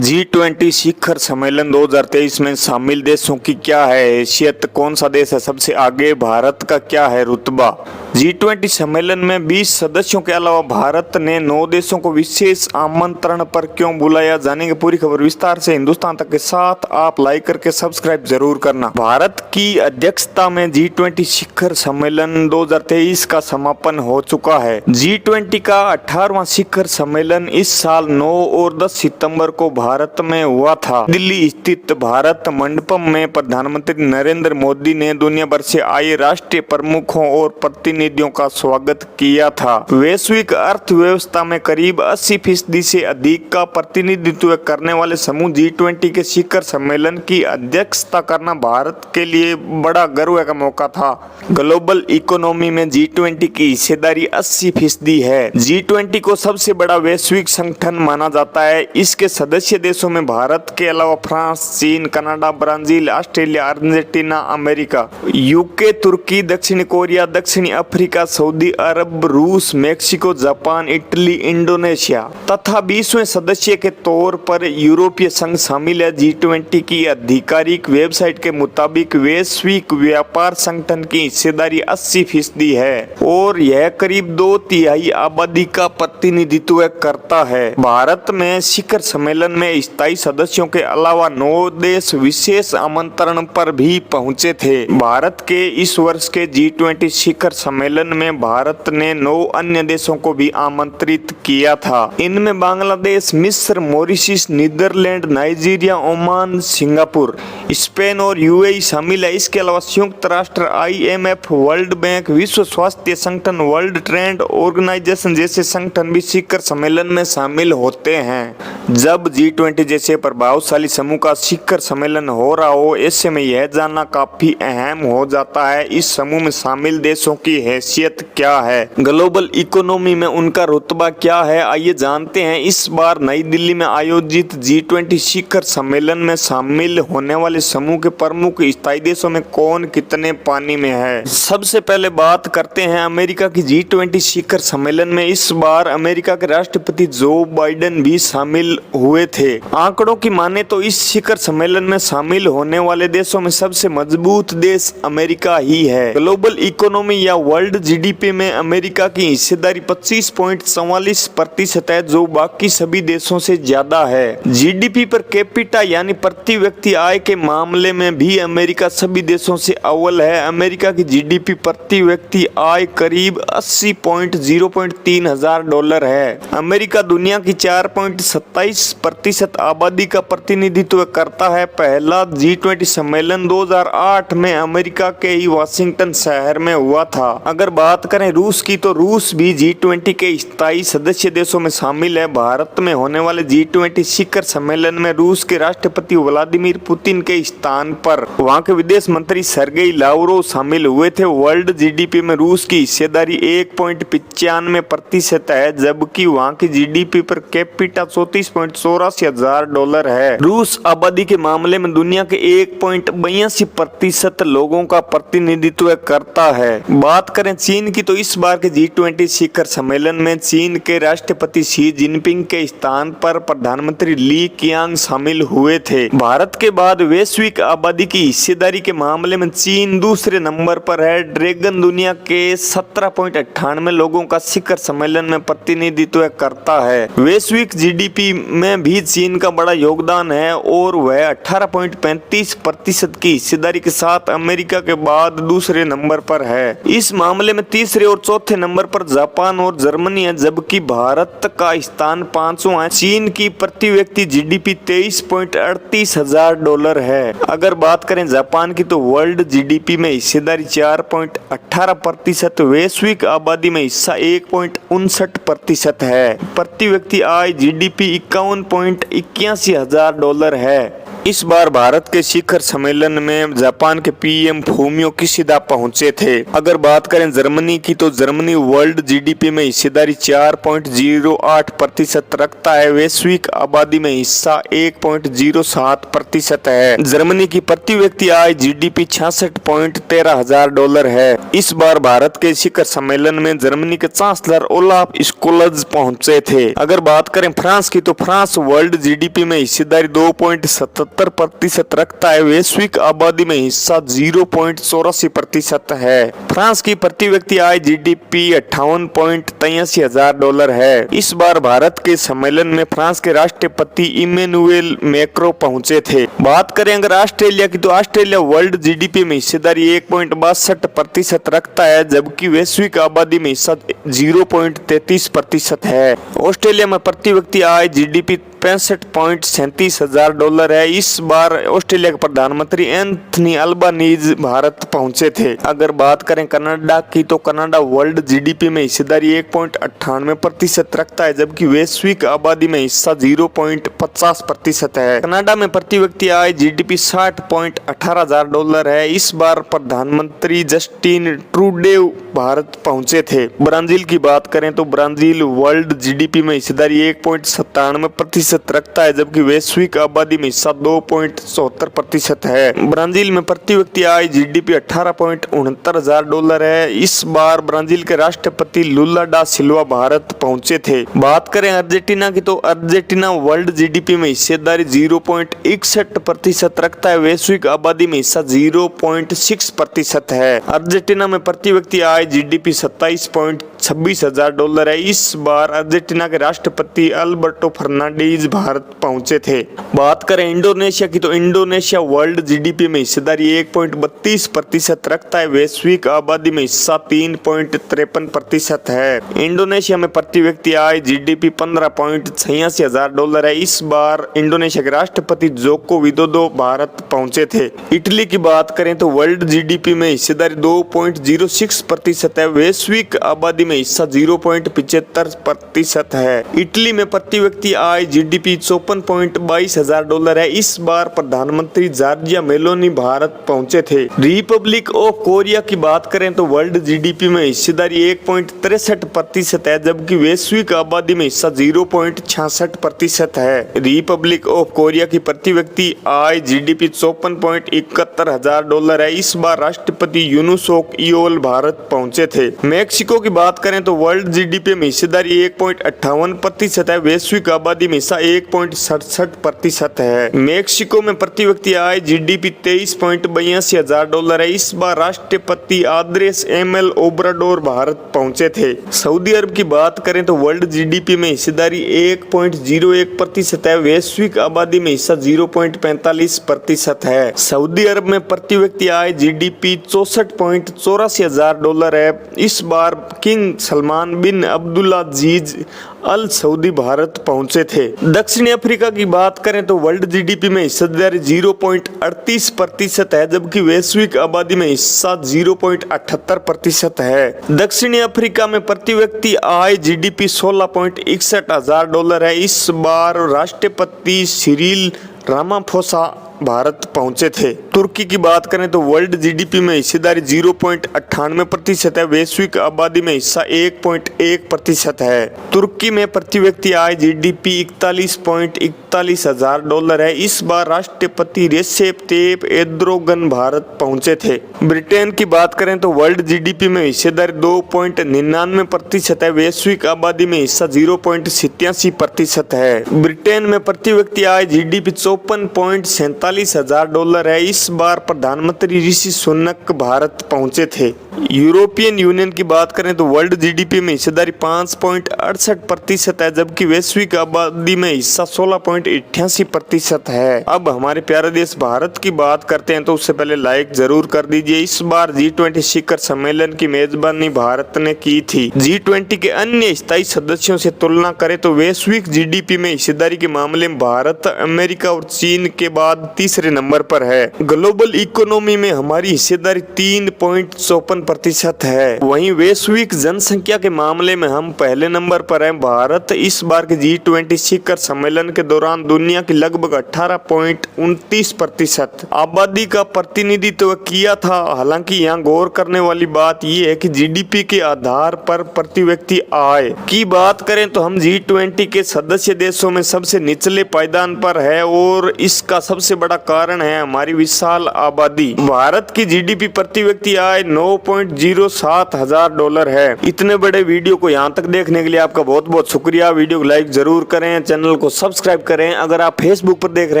G20 शिखर सम्मेलन 2023 में शामिल देशों की क्या है हैसियत, कौन सा देश है सबसे आगे, भारत का क्या है रुतबा। G20 सम्मेलन में 20 सदस्यों के अलावा भारत ने 9 देशों को विशेष आमंत्रण पर क्यों बुलाया, जानेंगे पूरी खबर विस्तार से हिंदुस्तान तक के साथ। आप लाइक करके सब्सक्राइब जरूर करना। भारत की अध्यक्षता में G20 शिखर सम्मेलन 2023 का समापन हो चुका है। G20 का 18वां शिखर सम्मेलन इस साल 9 और 10 सितंबर को भारत में हुआ था। दिल्ली स्थित भारत मंडपम में प्रधानमंत्री नरेंद्र मोदी ने दुनिया भर से आए राष्ट्रीय प्रमुखों और प्रतिनिधियों का स्वागत किया था। वैश्विक अर्थव्यवस्था में करीब 80% से अधिक का प्रतिनिधित्व करने वाले समूह G20 के शिखर सम्मेलन की अध्यक्षता करना भारत के लिए बड़ा गर्व का मौका था। ग्लोबल इकोनॉमी में G20 की हिस्सेदारी 80% है। G20 को सबसे बड़ा वैश्विक संगठन माना जाता है। इसके सदस्य देशों में भारत के अलावा फ्रांस, चीन, Canada, Brazil, Australia, Argentina, America, UK, तुर्की, दक्षिण कोरिया, दक्षिणी अफ्रीका, सऊदी अरब, रूस, मेक्सिको, जापान, इटली, इंडोनेशिया तथा 20वें सदस्य के तौर पर यूरोपीय संघ शामिल है। G20 की आधिकारिक वेबसाइट के मुताबिक वैश्विक व्यापार संगठन की हिस्सेदारी 80% है और यह करीब 2/3 आबादी का प्रतिनिधित्व करता है। भारत में शिखर सम्मेलन में स्थायी सदस्यों के अलावा 9 देश विशेष आमंत्रण पर भी पहुंचे थे। भारत के इस वर्ष के G20 शिखर सम्मेलन में भारत ने 9 अन्य देशों को भी आमंत्रित किया था। इनमें बांग्लादेश, मिस्र, Mauritius, Netherland, Nigeria, Oman, Singapore, Spain और UAE शामिल है। इसके अलावा संयुक्त राष्ट्र, IMF, वर्ल्ड बैंक, विश्व स्वास्थ्य संगठन, वर्ल्ड ट्रेड ऑर्गेनाइजेशन जैसे संगठन भी शिखर सम्मेलन में शामिल होते हैं। जब G20 जैसे प्रभावशाली समूह का शिखर सम्मेलन हो रहा हो, ऐसे में यह जानना काफी अहम हो जाता है इस समूह में शामिल देशों की हैसियत क्या है, ग्लोबल इकोनॉमी में उनका रुतबा क्या है। आइए जानते हैं इस बार नई दिल्ली में आयोजित G20 शिखर सम्मेलन में शामिल होने वाले समूह के प्रमुख स्थायी देशों में कौन कितने पानी में है। सबसे पहले बात करते हैं अमेरिका की। G20 शिखर सम्मेलन में इस बार अमेरिका के राष्ट्रपति जो बाइडेन भी शामिल हुए थे। आंकड़ों की माने तो इस शिखर सम्मेलन में शामिल होने वाले देशों में सबसे मजबूत देश अमेरिका ही है। ग्लोबल इकोनॉमी या वर्ल्ड GDP में अमेरिका की हिस्सेदारी 25.44% है, जो बाकी सभी देशों से ज्यादा है। GDP पर कैपिटा यानी प्रति व्यक्ति आय के मामले में भी अमेरिका सभी देशों से अव्वल है। अमेरिका की GDP प्रति व्यक्ति आय करीब 80.03 हजार डॉलर है। अमेरिका दुनिया की 4.27% आबादी का प्रतिनिधित्व करता है। पहला G20 सम्मेलन 2008 में अमेरिका के ही वाशिंगटन शहर में हुआ था। अगर बात करें रूस की, तो रूस भी G20 के स्थायी सदस्य देशों में शामिल है। भारत में होने वाले G20 शिखर सम्मेलन में रूस के राष्ट्रपति व्लादिमीर पुतिन के स्थान पर वहां के विदेश मंत्री सर्गेई लावरोव शामिल हुए थे। वर्ल्ड GDP में रूस की हिस्सेदारी 1.95% है, जबकि वहां की GDP पर कैपिटा 34.84 हजार डॉलर है। रूस आबादी के मामले में दुनिया के 1.82% लोगों का प्रतिनिधित्व करता है। बात करें चीन की, तो इस बार के G20 शिखर सम्मेलन में चीन के राष्ट्रपति शी जिनपिंग के स्थान पर प्रधानमंत्री ली कीयांग शामिल हुए थे। भारत के बाद वैश्विक आबादी की हिस्सेदारी के मामले में चीन दूसरे नंबर पर है। ड्रैगन दुनिया के 17.98 लोगों का शिखर सम्मेलन में प्रतिनिधित्व करता है। वैश्विक GDP में भी चीन का बड़ा योगदान है और वह 18.35% की हिस्सेदारी के साथ अमेरिका के बाद दूसरे नंबर पर है। इस मामले में तीसरे और चौथे नंबर पर जापान और जर्मनी है, जबकि भारत का स्थान 5वां है। चीन की प्रति व्यक्ति GDP 23.38 हजार डॉलर है। अगर बात करें जापान की, तो वर्ल्ड GDP में हिस्सेदारी 4.18%, वैश्विक आबादी में हिस्सा 1.59% है। प्रति व्यक्ति आय GDP 51.81 हजार डॉलर है। इस बार भारत के शिखर सम्मेलन में जापान के पीएम फूमियो किशिदा पहुंचे थे। अगर बात करें जर्मनी की तो जर्मनी वर्ल्ड जीडीपी में हिस्सेदारी 4.08% रखता है। वैश्विक आबादी में हिस्सा 1.07% है। जर्मनी की प्रति व्यक्ति आय जीडीपी 66.13 हजार डॉलर है। इस बार भारत के शिखर सम्मेलन में जर्मनी के चांसलर ओलाफ स्कोल्ज पहुंचे थे। अगर बात करें फ्रांस की तो फ्रांस वर्ल्ड जीडीपी में हिस्सेदारी 2.77% रखता है। वैश्विक आबादी में हिस्सा 0.84% है। फ्रांस की प्रति व्यक्ति आय जीडीपी 58.83 हजार डॉलर है। इस बार भारत के सम्मेलन में फ्रांस के राष्ट्रपति इमैनुएल मैक्रों पहुंचे थे। बात करें अगर ऑस्ट्रेलिया की तो ऑस्ट्रेलिया वर्ल्ड जीडीपी में हिस्सेदारी 1.62% रखता है, जबकि वैश्विक आबादी में हिस्सा 0.33% है। ऑस्ट्रेलिया में प्रति व्यक्ति आय जीडीपी 65.37 हजार डॉलर है। इस बार ऑस्ट्रेलिया के प्रधानमंत्री एंथनी अल्बानीज भारत पहुंचे थे। अगर बात करें कनाडा की तो कनाडा वर्ल्ड जीडीपी में हिस्सेदारी 1.98% रखता है, जबकि वैश्विक आबादी में हिस्सा 0.50% है। कनाडा में प्रति व्यक्ति आय जीडीपी 60.18 हजार डॉलर है। इस बार प्रधानमंत्री जस्टिन ट्रूडेव भारत पहुंचे थे। ब्राजील की बात करें तो ब्राजील वर्ल्ड जीडीपी में हिस्सेदारी 1.97% रखता है, जबकि वैश्विक आबादी में हिस्सा 2.74% है। ब्राजील में प्रति व्यक्ति आय जीडीपी 18.69 हजार डॉलर है। इस बार ब्राजील के राष्ट्रपति लुला डा सिल्वा भारत पहुंचे थे। बात करें अर्जेंटीना की तो अर्जेंटीना वर्ल्ड जीडीपी में हिस्सेदारी 0.61% रखता है। वैश्विक आबादी में हिस्सा 0.6% है। अर्जेंटीना में प्रति व्यक्ति आय जीडीपी 27.26 हजार डॉलर है। इस बार अर्जेंटीना के राष्ट्रपति अल्बर्टो फर्नांडीज भारत पहुंचे थे। बात करें इंडोनेशिया की तो इंडोनेशिया वर्ल्ड जीडीपी में हिस्सेदारी 1.32% रखता है। वैश्विक आबादी में हिस्सा 3.53% है। इंडोनेशिया में प्रति व्यक्ति आय जीडीपी 15.86 हजार डॉलर है। इस बार इंडोनेशिया के राष्ट्रपति जोको विदोदो भारत पहुंचे थे। इटली की बात करें तो वर्ल्ड जीडीपी में हिस्सेदारी 2.06% है। वैश्विक आबादी में हिस्सा 0.75% है। इटली में प्रति व्यक्ति आय जीडीपी 54.22 हजार डॉलर है। इस बार प्रधानमंत्री जॉर्जिया मेलोनी भारत पहुंचे थे। रिपब्लिक ऑफ कोरिया की बात करें तो वर्ल्ड जीडीपी में हिस्सेदारी 1.63% है, जबकि वैश्विक आबादी में हिस्सा 0.66% है। रिपब्लिक ऑफ कोरिया की प्रति व्यक्ति आय जीडीपी 54.71 हजार डॉलर है। इस बार राष्ट्रपति यूनुसोक इयोल भारत पहुंचे थे। मैक्सिको की बात करें तो वर्ल्ड जीडीपी में हिस्सेदारी 1.58% है। वैश्विक आबादी में हिस्सा 1.67% है। मैक्सिको में प्रति व्यक्ति आय जीडीपी 23.82 हजार डॉलर है। इस बार राष्ट्रपति आंद्रेस एमएल ओब्राडोर भारत पहुंचे थे। सऊदी अरब की बात करें तो वर्ल्ड जीडीपी में हिस्सेदारी 1.01% है। वैश्विक आबादी में हिस्सा 0.45% है। सऊदी अरब में प्रति व्यक्ति आय जीडीपी 64.84 हजार डॉलर है। इस बार किंग सलमान बिन अब्दुल्लाजीज अल सऊदी भारत पहुंचे थे। दक्षिणी अफ्रीका की बात करें तो वर्ल्ड जीडीपी में हिस्सेदारी 0.38% है, जबकि वैश्विक आबादी में हिस्सा 0.78% है। दक्षिणी अफ्रीका में प्रति व्यक्ति आय जीडीपी 16.61 हजार डॉलर है। इस बार राष्ट्रपति सिरिल रामाफोसा भारत पहुंचे थे। तुर्की की बात करें तो वर्ल्ड जीडीपी में हिस्सेदारी 0.98% है। वैश्विक आबादी में हिस्सा 1.1% है। तुर्की में प्रति व्यक्ति आय जीडीपी 41.41 हजार डॉलर है। इस बार राष्ट्रपति रेसेप तैयप एर्दोगन भारत पहुंचे थे। ब्रिटेन की बात करें तो वर्ल्ड जीडीपी में हिस्सेदारी 2.99% है। वैश्विक आबादी में हिस्सा 0.87% है। ब्रिटेन में प्रति व्यक्ति आय जीडीपी 54.47 हजार डॉलर है। इस बार प्रधानमंत्री ऋषि सुनक भारत पहुंचे थे। यूरोपियन यूनियन की बात करें तो वर्ल्ड जीडीपी में हिस्सेदारी 5.68% है, जबकि वैश्विक आबादी में हिस्सा 16.88% है। अब हमारे प्यारे देश भारत की बात करते हैं तो उससे पहले लाइक जरूर कर दीजिए। इस बार G20 शिखर सम्मेलन की मेजबानी भारत ने की थी। G20 के अन्य स्थायी सदस्यों से तुलना करें तो वैश्विक जीडीपी में हिस्सेदारी के मामले में भारत अमेरिका और चीन के बाद तीसरे नंबर पर है। ग्लोबल इकोनॉमी में हमारी हिस्सेदारी 3.54% है। वहीं वैश्विक जनसंख्या के मामले में हम पहले नंबर पर हैं। भारत इस बार के G20 शिखर सम्मेलन के दौरान दौरान दुनिया की लगभग 18.29% आबादी का प्रतिनिधित्व किया था। हालांकि यहाँ गौर करने वाली बात यह है कि जीडीपी के आधार पर प्रति व्यक्ति आय की बात करें तो हम G20 के सदस्य देशों में सबसे निचले पायदान पर है और इसका सबसे बड़ा कारण है हमारी विशाल आबादी। भारत की जीडीपी प्रति व्यक्ति आय 9.07 हजार डॉलर है। इतने बड़े वीडियो को यहाँ तक देखने के लिए आपका बहुत बहुत शुक्रिया। वीडियो को लाइक जरूर करें, चैनल को सब्सक्राइब करें। अगर आप फेसबुक पर देख रहे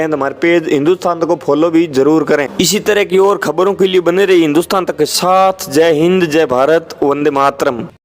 हैं तो हमारे पेज हिंदुस्तान तक को फॉलो भी जरूर करें। इसी तरह की और खबरों के लिए बने रहिए हिंदुस्तान तक के साथ। जय हिंद, जय भारत, वंदे मातरम।